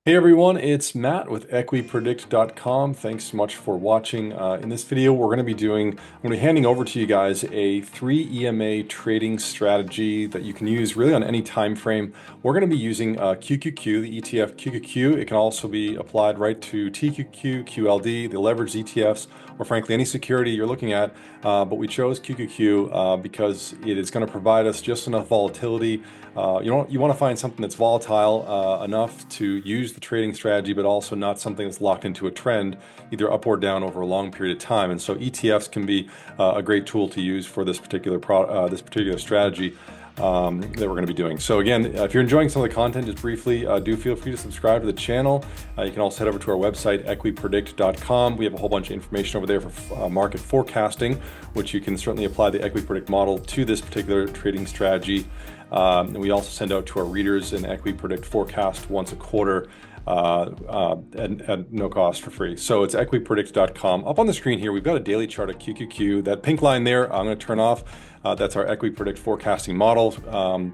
Hey everyone, it's Matt with EquiPredict.com. Thanks so much for watching. In this video, I'm going to be handing over to you guys a 3 EMA trading strategy that you can use really on any time frame. We're going to be using QQQ, the ETF QQQ. It can also be applied right to TQQQ, QLD, the leveraged ETFs, or frankly any security you're looking at. But we chose QQQ because it is going to provide us just enough volatility. You want to find something that's volatile enough to use the trading strategy, but also not something that's locked into a trend, either up or down over a long period of time. And so ETFs can be a great tool to use for this particular strategy that we're going to be doing. So again, if you're enjoying some of the content, just briefly, do feel free to subscribe to the channel. You can also head over to our website, EquiPredict.com. We have a whole bunch of information over there for market forecasting, which you can certainly apply the EquiPredict model to this particular trading strategy. And we also send out to our readers an EquiPredict forecast once a quarter at no cost, for free. So it's EquiPredict.com. Up on the screen here, we've got a daily chart of QQQ. That pink line there, I'm going to turn off. That's our EquiPredict forecasting model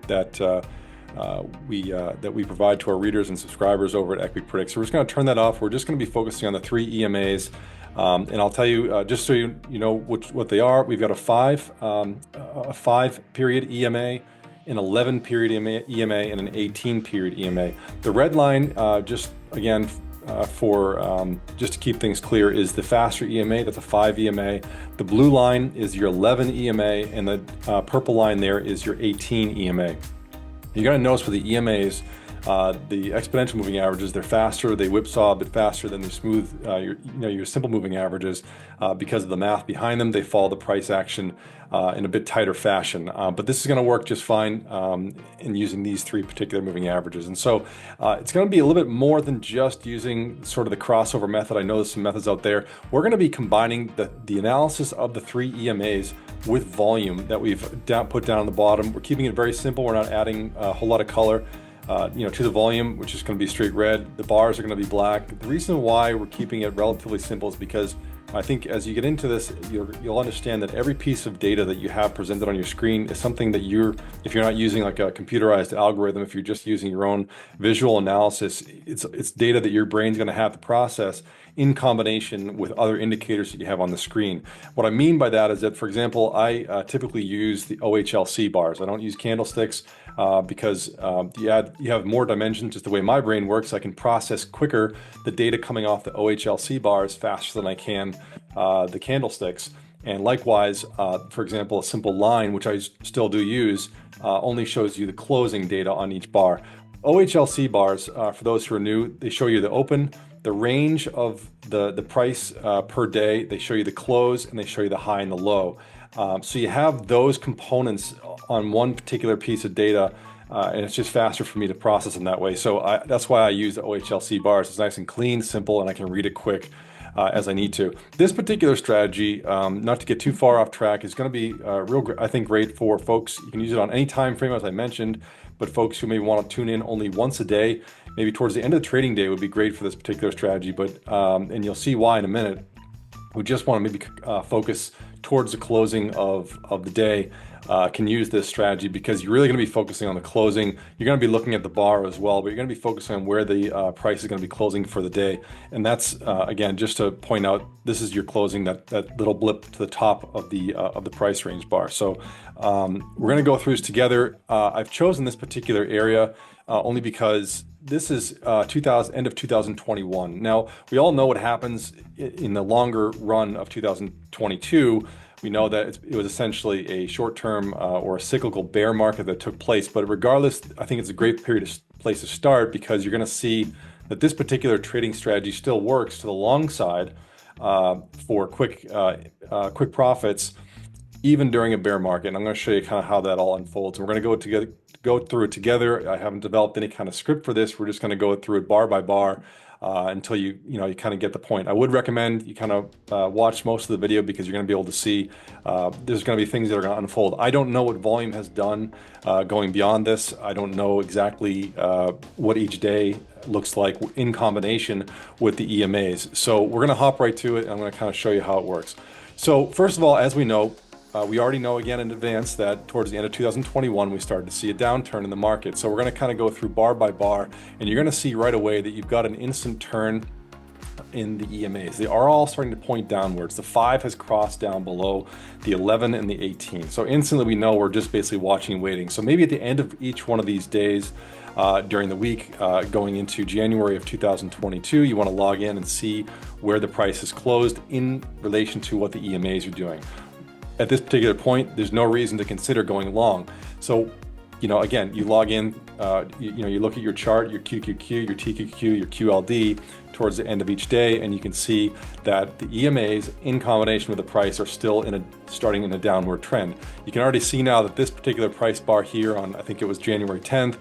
that we provide to our readers and subscribers over at EquiPredict. So we're just going to turn that off. We're just going to be focusing on the 3 EMAs. And I'll tell you, just so you know what they are, we've got a 5-period EMA, an 11-period EMA, and an 18-period EMA. The red line, just again, just to keep things clear, is the faster EMA. That's a 5 EMA. The blue line is your 11 EMA, and the purple line there is your 18 EMA. You're going to notice for the EMAs, the exponential moving averages, they're faster. They whipsaw a bit faster than the smooth, your simple moving averages. Because of the math behind them, they follow the price action in a bit tighter fashion. But this is going to work just fine in using these 3 particular moving averages. And so it's going to be a little bit more than just using sort of the crossover method. I know there's some methods out there. We're going to be combining the analysis of the 3 EMAs with volume that we've put down on the bottom. We're keeping it very simple. We're not adding a whole lot of color to the volume, which is going to be straight red. The bars are going to be black. The reason why we're keeping it relatively simple is because I think as you get into this, you'll understand that every piece of data that you have presented on your screen is something that if you're not using like a computerized algorithm, if you're just using your own visual analysis, it's data that your brain's going to have to process in combination with other indicators that you have on the screen. What I mean by that is that, for example, I typically use the OHLC bars. I don't use candlesticks because you have more dimensions. Just the way my brain works, I can process quicker the data coming off the OHLC bars faster than I can the candlesticks. And likewise, for example, a simple line, which I still do use, only shows you the closing data on each bar. OHLC bars, for those who are new, they show you the open, the range of the price per day, they show you the close, and they show you the high and the low. So you have those components on one particular piece of data, and it's just faster for me to process them that way. So that's why I use the OHLC bars. It's nice and clean, simple, and I can read it quick as I need to. This particular strategy, not to get too far off track, is going to be I think, great for folks. You can use it on any time frame, as I mentioned, but folks who may want to tune in only once a day, maybe towards the end of the trading day, would be great for this particular strategy. But and you'll see why in a minute. We just want to maybe focus towards the closing of the day. Can use this strategy because you're really going to be focusing on the closing. You're going to be looking at the bar as well, but you're going to be focusing on where the price is going to be closing for the day. And that's again, just to point out, this is your closing, that little blip to the top of the price range bar. So we're going to go through this together. I've chosen this particular area only because this is end of 2021. Now, we all know what happens in the longer run of 2022. We know that it was essentially a short-term or a cyclical bear market that took place. But regardless, I think it's a great place to start because you're going to see that this particular trading strategy still works to the long side for quick profits, even during a bear market. And I'm going to show you kind of how that all unfolds. And we're going to go through it together. I haven't developed any kind of script for this. We're just going to go through it bar by bar until you kind of get the point. I would recommend you kind of watch most of the video because you're going to be able to see there's going to be things that are going to unfold. I don't know what volume has done going beyond this. I don't know exactly what each day looks like in combination with the EMAs. So we're going to hop right to it. And I'm going to kind of show you how it works. So first of all, as we know, we already know again in advance that towards the end of 2021, we started to see a downturn in the market. So we're going to kind of go through bar by bar, and you're going to see right away that you've got an instant turn in the EMAs. They are all starting to point downwards. The 5 has crossed down below the 11 and the 18. So instantly we know we're just basically watching and waiting. So maybe at the end of each one of these days during the week going into January of 2022, you want to log in and see where the price is closed in relation to what the EMAs are doing. At this particular point, there's no reason to consider going long. So, again, you log in, you look at your chart, your QQQ, your TQQQ, your QLD towards the end of each day, and you can see that the EMAs in combination with the price are still starting in a downward trend. You can already see now that this particular price bar here on, I think it was January 10th,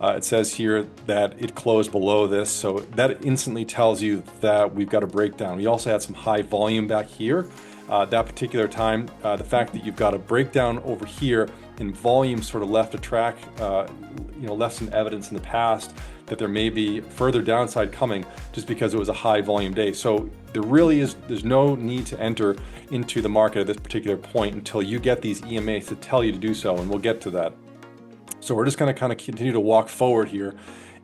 it says here that it closed below this. So that instantly tells you that we've got a breakdown. We also had some high volume back here. That particular time, the fact that you've got a breakdown over here in volume sort of left a track, left some evidence in the past that there may be further downside coming just because it was a high volume day. So there's no need to enter into the market at this particular point until you get these EMAs to tell you to do so, and we'll get to that. So we're just going to kind of continue to walk forward here,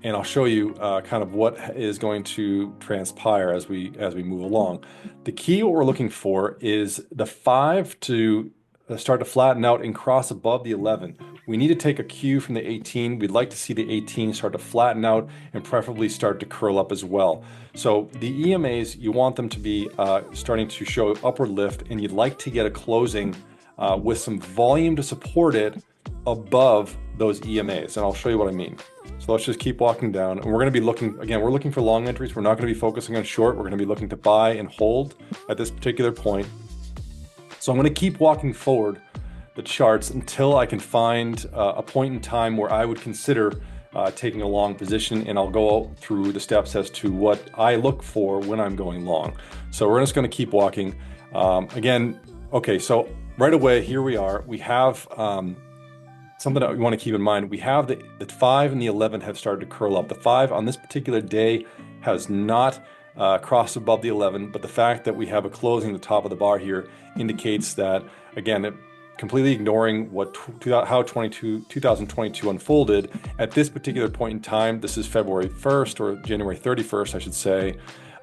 and I'll show you kind of what is going to transpire as we move along. The key what we're looking for is the 5 to start to flatten out and cross above the 11. We need to take a cue from the 18. We'd like to see the 18 start to flatten out and preferably start to curl up as well. So the EMAs, you want them to be starting to show upward lift, and you'd like to get a closing with some volume to support it above those EMAs, and I'll show you what I mean. So let's just keep walking down, and we're going to be looking, again, we're looking for long entries. We're not going to be focusing on short. We're going to be looking to buy and hold at this particular point. So I'm going to keep walking forward the charts until I can find a point in time where I would consider taking a long position, and I'll go through the steps as to what I look for when I'm going long. So we're just going to keep walking. Again, okay, so right away, here we are. We have something that we want to keep in mind. We have the 5 and the 11 have started to curl up. The 5 on this particular day has not crossed above the 11, but the fact that we have a closing at the top of the bar here indicates that, again, completely ignoring how 2022 unfolded at this particular point in time. This is February 1st or January 31st, I should say.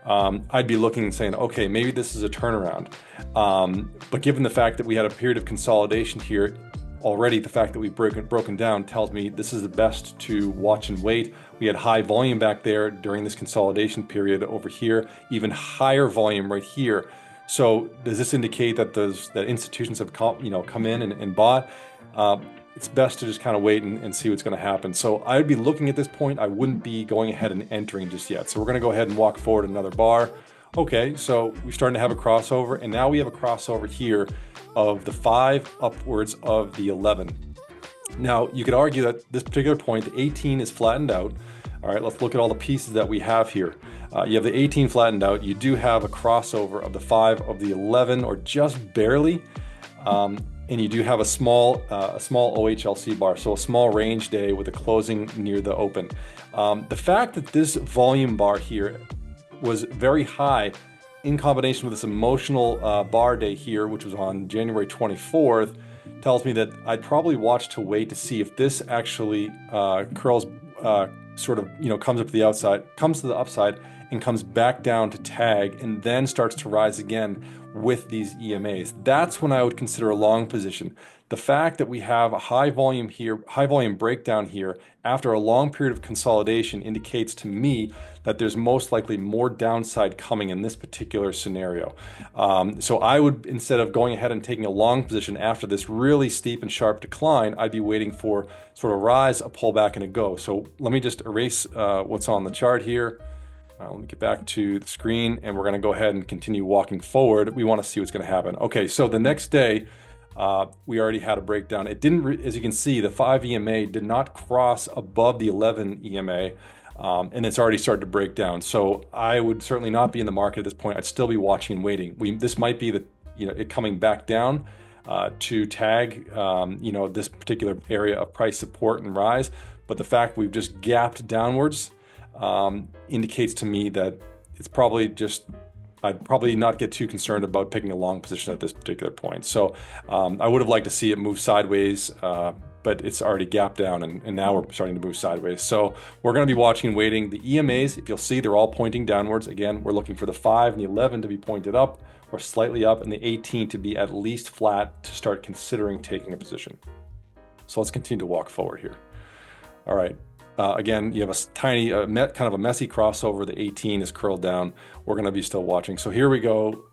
I'd be looking and saying, okay, maybe this is a turnaround. But given the fact that we had a period of consolidation here, already the fact that we've broken down tells me this is the best to watch and wait. We had high volume back there during this consolidation period over here, even higher volume right here. So does this indicate that that institutions have come in and bought? It's best to just kind of wait and see what's going to happen. So I'd be looking at this point. I wouldn't be going ahead and entering just yet. So we're going to go ahead and walk forward another bar. Okay, so we're starting to have a crossover, and now we have a crossover here of the 5 upwards of the 11. Now, you could argue that this particular point, the 18 is flattened out. All right, let's look at all the pieces that we have here. You have the 18 flattened out. You do have a crossover of the 5 of the 11, or just barely. And you do have a small OHLC bar, so a small range day with a closing near the open. The fact that this volume bar here was very high in combination with this emotional bar day here, which was on January 24th, tells me that I'd probably watch to wait to see if this actually curls, sort of, comes up to the outside, comes to the upside, and comes back down to tag, and then starts to rise again with these EMAs. That's when I would consider a long position. The fact that we have a high volume here, high volume breakdown here after a long period of consolidation indicates to me that there's most likely more downside coming in this particular scenario. So I would, instead of going ahead and taking a long position after this really steep and sharp decline, I'd be waiting for sort of rise, a pullback, and a go. So let me just erase what's on the chart here. Let me get back to the screen, and we're going to go ahead and continue walking forward. We want to see what's going to happen. Okay, so the next day, we already had a breakdown. It didn't, as you can see, the 5 EMA did not cross above the 11 EMA, and it's already started to break down. So I would certainly not be in the market at this point. I'd still be watching and waiting. This might be it coming back down to tag, this particular area of price support and rise. But the fact we've just gapped downwards indicates to me that it's probably just I'd probably not get too concerned about picking a long position at this particular point. So I would have liked to see it move sideways, but it's already gapped down, and now we're starting to move sideways. So we're going to be watching and waiting. The EMAs, if you'll see, they're all pointing downwards. Again, we're looking for the 5 and the 11 to be pointed up or slightly up, and the 18 to be at least flat to start considering taking a position. So let's continue to walk forward here. All right. Again, you have a tiny, kind of a messy crossover. The 18 is curled down. We're going to be still watching. So here we go.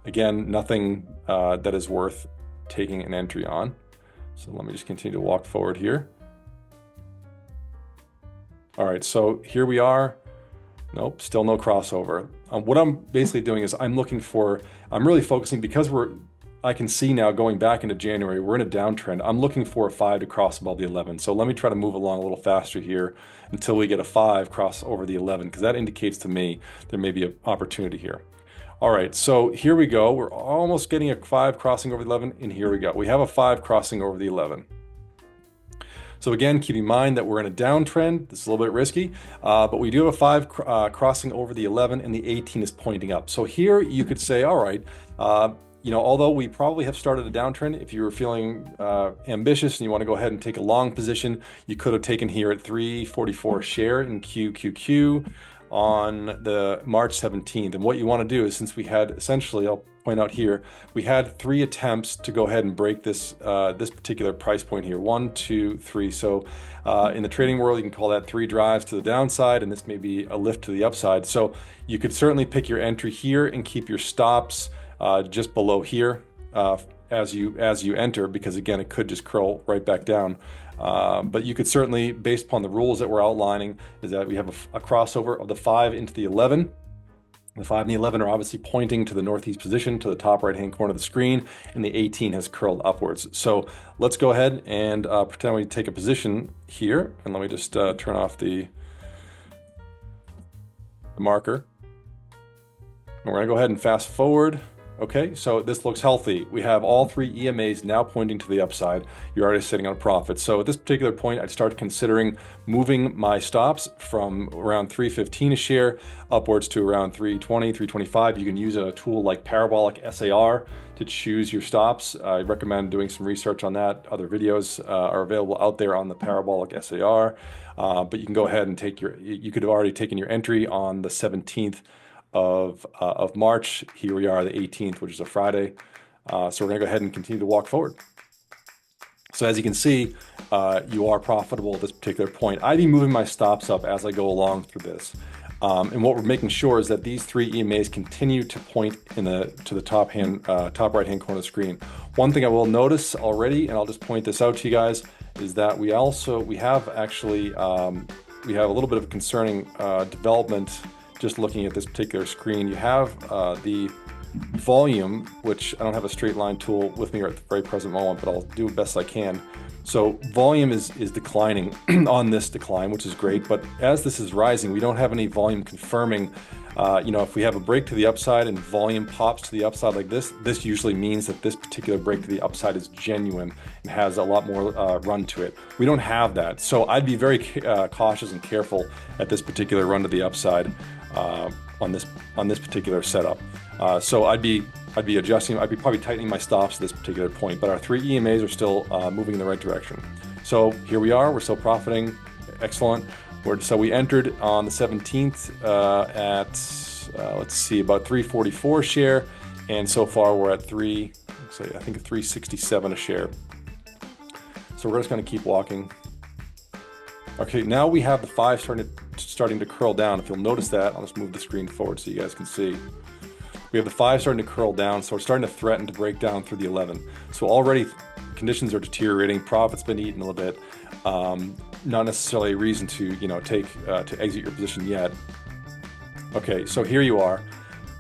Again, nothing that is worth taking an entry on. So let me just continue to walk forward here. All right, so here we are. Nope, still no crossover. What I'm basically doing is I'm really focusing, because I can see now going back into January, we're in a downtrend. I'm looking for a 5 to cross above the 11. So let me try to move along a little faster here until we get a 5 cross over the 11, because that indicates to me there may be an opportunity here. All right, so here we go. We're almost getting a 5 crossing over the 11, and here we go. We have a 5 crossing over the 11. So again, keep in mind that we're in a downtrend. This is a little bit risky, but we do have a 5 crossing over the 11, and the 18 is pointing up. So here you could say, all right, although we probably have started a downtrend, if you were feeling ambitious and you want to go ahead and take a long position, you could have taken here at 344 share in QQQ on the March 17th. And what you want to do is, since we had essentially, I'll point out here, we had 3 attempts to go ahead and break this this particular price point here, 1, 2, 3. So in the trading world, you can call that 3 drives to the downside, and this may be a lift to the upside. So you could certainly pick your entry here and keep your stops just below here as you enter, because again, it could just curl right back down. But you could certainly, based upon the rules that we're outlining, is that we have a crossover of the 5 into the 11. The 5 and the 11 are obviously pointing to the northeast position, to the top right-hand corner of the screen, and the 18 has curled upwards. So let's go ahead and pretend we take a position here, and let me just turn off the marker. And we're gonna go ahead and fast forward. Okay, so this looks healthy. We have all 3 EMAs now pointing to the upside. You're already sitting on a profit. So at this particular point, I'd start considering moving my stops from around 315 a share upwards to around 320, 325. You can use a tool like Parabolic SAR to choose your stops. I recommend doing some research on that. Other videos are available out there on the Parabolic SAR, but you can go ahead and you could have already taken your entry on the 17th of March. Here we are, the 18th, which is a Friday. So we're gonna go ahead and continue to walk forward. So as you can see, you are profitable at this particular point. I'd be moving my stops up as I go along through this. And what we're making sure is that these 3 EMAs continue to point to the top right-hand corner of the screen. One thing I will notice already, and I'll just point this out to you guys, is that we have a little bit of a concerning development. Just looking at this particular screen, you have the volume, which I don't have a straight line tool with me at the very present moment, but I'll do the best I can. So volume is declining on this decline, which is great. But as this is rising, we don't have any volume confirming. If we have a break to the upside and volume pops to the upside like this usually means that this particular break to the upside is genuine and has a lot more run to it. We don't have that. So I'd be very cautious and careful at this particular run to the upside on this particular setup. So I'd be adjusting. I'd be probably tightening my stops at this particular point. But our 3 EMAs are still moving in the right direction. So here we are. We're still profiting. Excellent. So we entered on the 17th at let's see, about 344 share, and so far we're at I think 367 a share. So we're just going to keep walking. Okay, now we have the 5 starting to curl down. If you'll notice that, I'll just move the screen forward so you guys can see. We have the 5 starting to curl down, so it's starting to threaten to break down through the 11. So already conditions are deteriorating. Profit's been eaten a little bit. Not necessarily a reason to to exit your position yet. Okay, so here you are.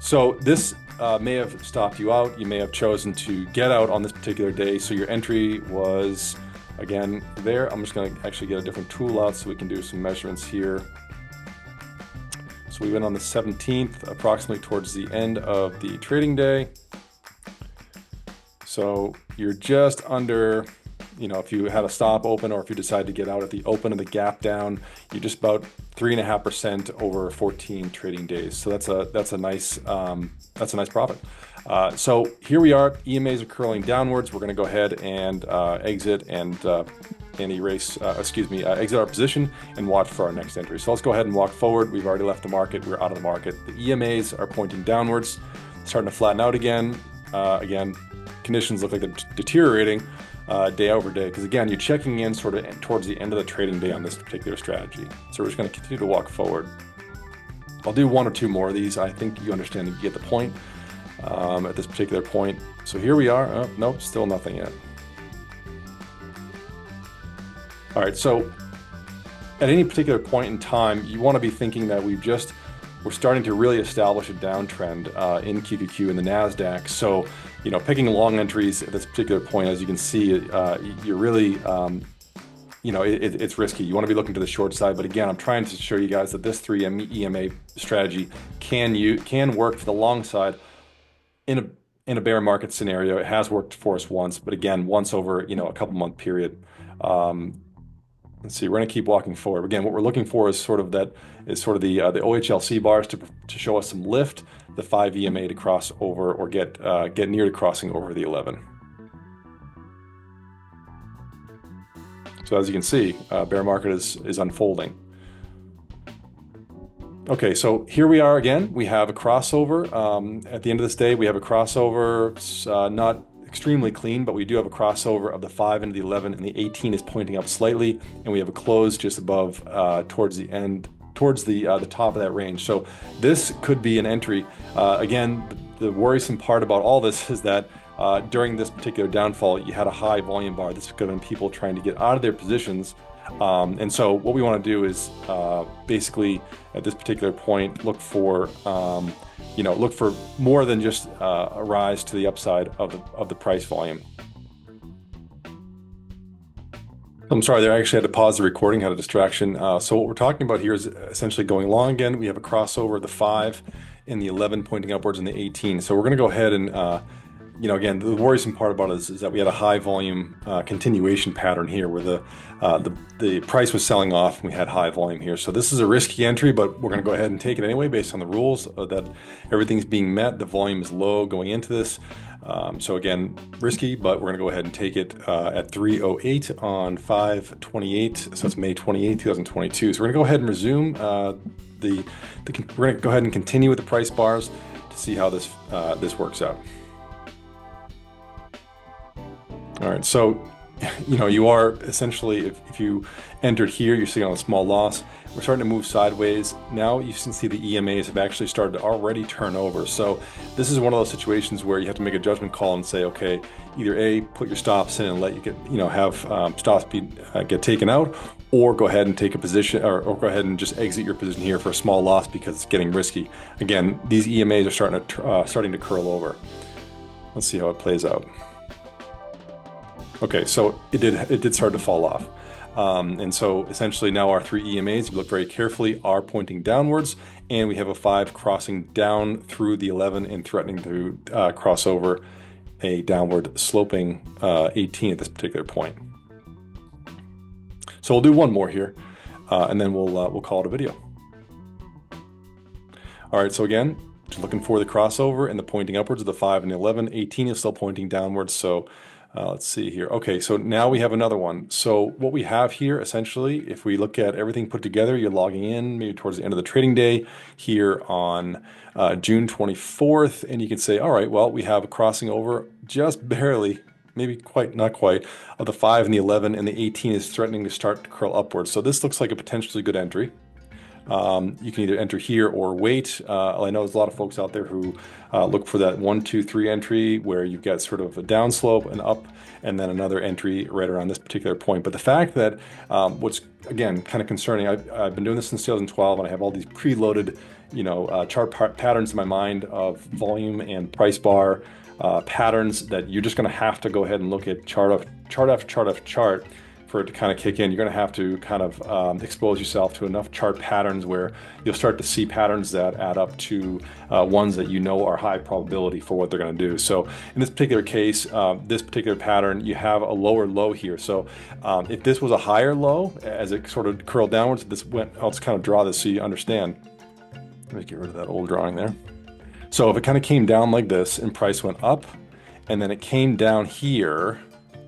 So this may have stopped you out. You may have chosen to get out on this particular day. So your entry was, again, there. I'm just going to actually get a different tool out so we can do some measurements here. So we went on the 17th, approximately towards the end of the trading day. So you're just under, if you had a stop open, or if you decide to get out at the open of the gap down, you're just about 3.5% over 14 trading days. So that's a nice profit. So here we are. EMAs are curling downwards. We're going to go ahead and exit and exit our position and watch for our next entry. So let's go ahead and walk forward. We've already left the market. We're out of the market. The EMAs are pointing downwards, starting to flatten out again. Again, conditions look like they're deteriorating day over day, because again, you're checking in sort of towards the end of the trading day on this particular strategy. So we're just going to continue to walk forward. I'll do one or two more of these. I think you understand and get the point at this particular point. So here we are. Oh, nope, still nothing yet. All right, so at any particular point in time, you want to be thinking that we're starting to really establish a downtrend in QQQ and the NASDAQ. So, picking long entries at this particular point, as you can see, you're really, it's risky. You want to be looking to the short side. But again, I'm trying to show you guys that this 3 EMA strategy can work for the long side in a bear market scenario. It has worked for us once, but again, once over, a couple month period. Let's see, we're going to keep walking forward. Again, what we're looking for is sort of the OHLC bars to show us some lift, the 5 EMA to cross over or get near to crossing over the 11. So as you can see, bear market is unfolding. Okay, so here we are again. We have a crossover. At the end of this day, we have a crossover, not extremely clean, but we do have a crossover of the 5 into the 11, and the 18 is pointing up slightly, and we have a close just above towards the top of that range. So this could be an entry. Again, the worrisome part about all this is that during this particular downfall, you had a high volume bar. This could have been people trying to get out of their positions. And so what we want to do is basically at this particular point look for more than just a rise to the upside of the price volume. I'm sorry, there, I actually had to pause the recording, had a distraction. So what we're talking about here is essentially going long again. We have a crossover of the 5 and the 11 pointing upwards and the 18. So we're going to go ahead and again, the worrisome part about it is that we had a high volume continuation pattern here where the price was selling off and we had high volume here. So this is a risky entry, but we're going to go ahead and take it anyway based on the rules that everything's being met. The volume is low going into this. So again, risky, but we're going to go ahead and take it at 308 on 5/28. So it's May 28, 2022. So we're going to go ahead and resume we're going to go ahead and continue with the price bars to see how this works out. All right, so you are essentially, if you entered here, you're sitting on a small loss. We're starting to move sideways. Now you can see the EMAs have actually started to already turn over. So this is one of those situations where you have to make a judgment call and say, okay, either A, put your stops in and let you get, have stops get taken out, or go ahead and take a position, or go ahead and just exit your position here for a small loss because it's getting risky. Again, these EMAs are starting to curl over. Let's see how it plays out. Okay, so it did start to fall off. And so essentially now our 3 EMAs, if you look very carefully, are pointing downwards, and we have a 5 crossing down through the 11 and threatening to cross over a downward sloping 18 at this particular point. So we'll do one more here, and then we'll call it a video. All right, so again, just looking for the crossover and the pointing upwards of the 5 and the 11. 18 is still pointing downwards, so let's see here. Okay, so now we have another one. So what we have here, essentially, if we look at everything put together, you're logging in maybe towards the end of the trading day here on June 24th, and you can say, all right, well, we have a crossing over just barely, maybe not quite, of the 5 and the 11, and the 18 is threatening to start to curl upwards. So this looks like a potentially good entry. You can either enter here or wait. I know there's a lot of folks out there who look for that 1, 2, 3 entry where you've got sort of a downslope and up, and then another entry right around this particular point. But the fact that what's, again, kind of concerning, I've been doing this since 2012, and I have all these preloaded, chart patterns in my mind of volume and price bar patterns that you're just going to have to go ahead and look at chart after chart after chart for it to kind of kick in, you're going to have to kind of expose yourself to enough chart patterns where you'll start to see patterns that add up to ones that you know are high probability for what they're going to do. So in this particular case, this particular pattern, you have a lower low here. So if this was a higher low, as it sort of curled downwards, this went, I'll just kind of draw this so you understand. Let me get rid of that old drawing there. So if it kind of came down like this and price went up, and then it came down here,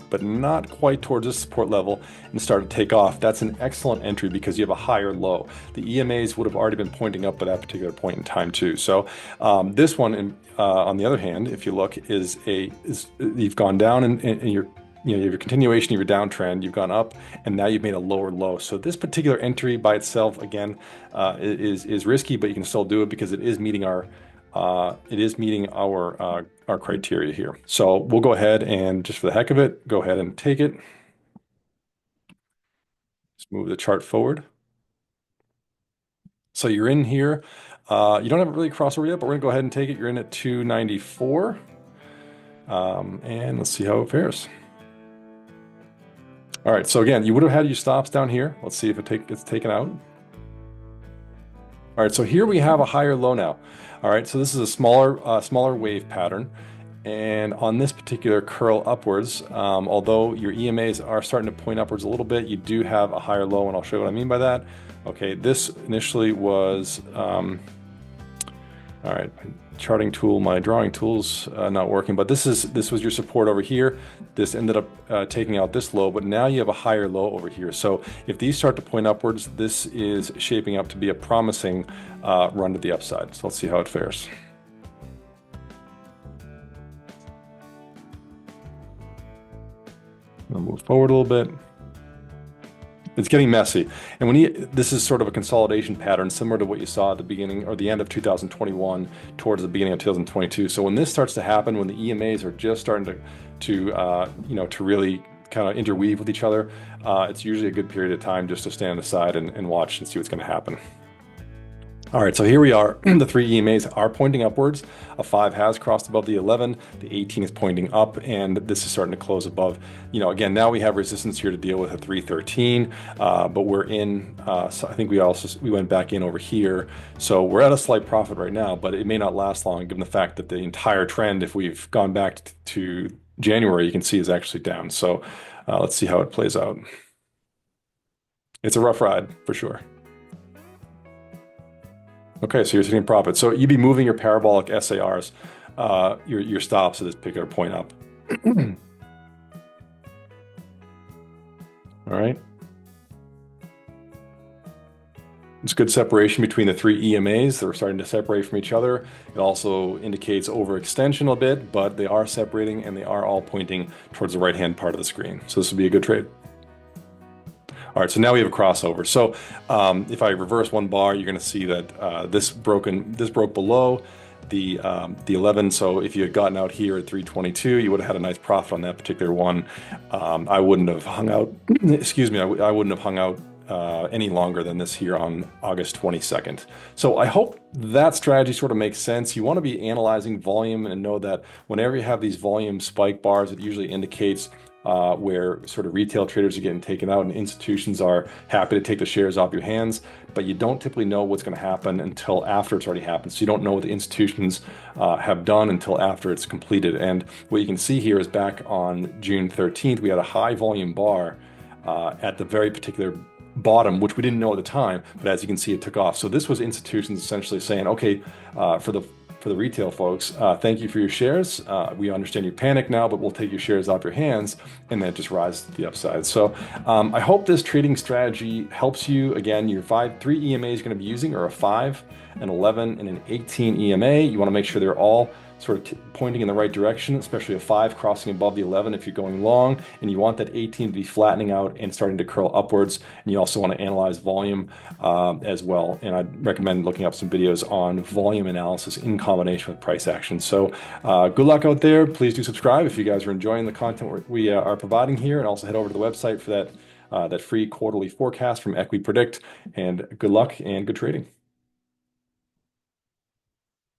but not quite towards this support level, and started to take off, that's an excellent entry because you have a higher low. The EMAs would have already been pointing up at that particular point in time too. So this one, on the other hand, if you look, is you've gone down and you're, you have your continuation of your downtrend, you've gone up, and now you've made a lower low. So this particular entry by itself, again, is risky, but you can still do it because it is meeting our criteria here. So we'll go ahead and, just for the heck of it, go ahead and take it. Let's move the chart forward. So you're in here. You don't have a really crossover yet, but we're gonna go ahead and take it. You're in at 294. And let's see how it fares. All right, so again, you would have had your stops down here. Let's see if it's taken out. All right, so here we have a higher low now. All right, so this is a smaller wave pattern. And on this particular curl upwards, although your EMAs are starting to point upwards a little bit, you do have a higher low, and I'll show you what I mean by that. Okay, this initially was, all right, charting tool, my drawing tool's not working, but this was your support over here. This ended up taking out this low, but now you have a higher low over here. So if these start to point upwards, this is shaping up to be a promising run to the upside. So let's see how it fares. I'll move forward a little bit. It's getting messy. And this is sort of a consolidation pattern similar to what you saw at the beginning or the end of 2021 towards the beginning of 2022. So when this starts to happen, when the EMAs are just starting to really kind of interweave with each other, it's usually a good period of time just to stand aside and watch and see what's going to happen. All right, so here we are. The three EMAs are pointing upwards. A 5 has crossed above the 11. The 18 is pointing up, and this is starting to close above. Again, now we have resistance here to deal with at 313, but we're in. So I think we went back in over here. So we're at a slight profit right now, but it may not last long given the fact that the entire trend, if we've gone back to January, you can see is actually down. So let's see how it plays out. It's a rough ride for sure. Okay, so you're sitting in profit. So you'd be moving your parabolic SARs, your stops at this particular point up. All right. It's good separation between the three EMAs. They're starting to separate from each other. It also indicates overextension a bit, but they are separating and they are all pointing towards the right-hand part of the screen. So this would be a good trade. All right, so now we have a crossover. So if I reverse one bar, you're going to see that this broke below the 11. So if you had gotten out here at 322, you would have had a nice profit on that particular one. I wouldn't have hung out. Excuse me. I wouldn't have hung out any longer than this here on August 22nd. So I hope that strategy sort of makes sense. You want to be analyzing volume and know that whenever you have these volume spike bars, it usually indicates where sort of retail traders are getting taken out and institutions are happy to take the shares off your hands, but you don't typically know what's going to happen until after it's already happened. So you don't know what the institutions have done until after it's completed. And what you can see here is back on June 13th, we had a high volume bar at the very particular bottom, which we didn't know at the time, but as you can see, it took off. So this was institutions essentially saying, okay, for the retail folks, thank you for your shares. We understand you panic now, but we'll take your shares off your hands, and then it just rises to the upside. So I hope this trading strategy helps you. Again, your three EMAs you're going to be using are a 5, an 11, and an 18 EMA. You want to make sure they're all sort of pointing in the right direction, especially a 5 crossing above the 11 if you're going long, and you want that 18 to be flattening out and starting to curl upwards. And you also want to analyze volume as well. And I'd recommend looking up some videos on volume analysis in combination with price action. So good luck out there. Please do subscribe if you guys are enjoying the content we are providing here, and also head over to the website for that free quarterly forecast from EquiPredict. And good luck and good trading.